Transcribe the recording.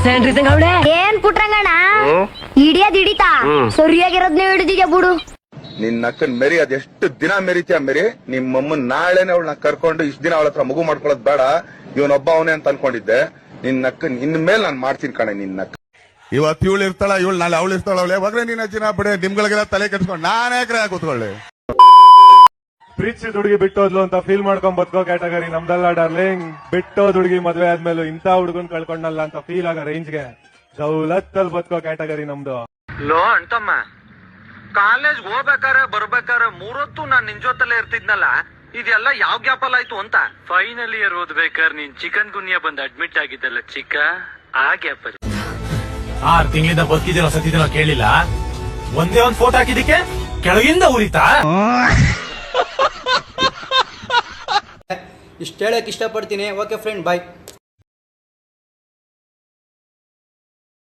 ಏನ್ ಪುಟ್ರಂಗಣ್ಣ ಹಿಡಿಯೋದ್ ಹಿಡಿತಾ ಸರಿಯಾಗಿರೋದ್ನೇ ಹಿಡಿದಿದ್ಯಾ ಬಿಡು. ನಿನ್ ನಕ್ಕನ್ ಮೆರಿ ಅದೆಷ್ಟು ದಿನ ಮೆರಿತೀಯ ಮೆರಿ. ನಿಮ್ಮಮ್ಮನ್ ನಾಳೆನೆ ಅವಳನ್ನ ಕರ್ಕೊಂಡು ಇಷ್ಟ ದಿನ ಅವಳ ಹತ್ರ ಮಗು ಮಾಡ್ಕೊಳ್ಳೋದ್ ಬೇಡ, ಇವನೊಬ್ಬ ಅವನೇ ಅಂತ ಅನ್ಕೊಂಡಿದ್ದೆ. ನಿನ್ ನಕ್ಕನ್ ಇನ್ ಮೇಲೆ ನಾನ್ ಮಾಡ್ತೀನಿ ಕಣೆ. ನಿನ್ ನಕ್ಕ ಇವತ್ತು ಇವಳು ಇರ್ತಾಳ, ಇವಳು ನಾಳೆ ಅವಳು ಇರ್ತಾಳ. ಅವಳೆ ಹೋಗ್ರೆ ನೀನ್ ಅಜ್ಜಿನ ಬಿಡೆ, ನಿಮ್ಗಳಿಗೆಲ್ಲ ತಲೆ ಕೆಡ್ಸ್ಕೊಂಡು ನಾನೇ ಕೂತ್ಕೊಳ್ಳಿ. ಪ್ರೀತಿ ಹುಡುಗಿ ಬಿಟ್ಟೋದ್ಲು ಅಂತ ಫೀಲ್ ಮಾಡ್ಕೊಂಡ್ ಬದುಕೋ ಕ್ಯಾಟಗರಿ ನಮ್ದಲ್ಲ ಡಾರ್ಲಿಂಗ್. ಬಿಟ್ಟೋದ್ ಹುಡುಗಿ ಮದ್ವೆ ಆದ್ಮೇಲೆ ಇಂಥ ಹುಡುಗನ್ ಕಳ್ಕೊಂಡಲ್ಲ ಅಂತ ಫೀಲ್ ಆಗೋ ರೇಂಜ್ಗೆ ದೌಲತ್ತಲ್ಲಿ ಬದುಕೋ ಕ್ಯಾಟಗರಿ ನಮ್ದು. ಲೋ ಅಂಟಮ್ಮ, ಕಾಲೇಜ್ ಹೋಗ್ಬೇಕಾರೆ ಬರ್ಬೇಕಾರೆ ಮೂರೊತ್ತು ನಾನ್ ನಿನ್ ಜೊತೆಲೆ ಇರ್ತಿದ್ನಲ್ಲ, ಇದೆಲ್ಲ ಯಾವ ಗ್ಯಾಪಲ್ ಆಯ್ತು ಅಂತ. ಫೈನಲ್ ಇಯರ್ ಓದ್ಬೇಕಾದ್ರೆ ನೀನ್ ಚಿಕನ್ ಗುನ್ಯಾ ಬಂದ್ ಅಡ್ಮಿಟ್ ಆಗಿದ್ದಲ್ಲ ಚಿಕ್ಕ, ಆ ಗ್ಯಾಪ್ 6 ತಿಂಗಳಿಂದ ಬದುಕಿದಿರೋ ಸತ್ತಿದಿರೋ ಕೇಳಿಲ್ಲ. ಒಂದೇ ಒಂದ್ ಫೋಟೋ ಹಾಕಿದಕ್ಕೆ ಕೆಳಗಿಂದ ಉರಿತಾ. ಇಷ್ಟ ಹೇಳಕ್ ಇಷ್ಟಪಡ್ತೀನಿ. ಓಕೆ ಫ್ರೆಂಡ್, ಬಾಯ್.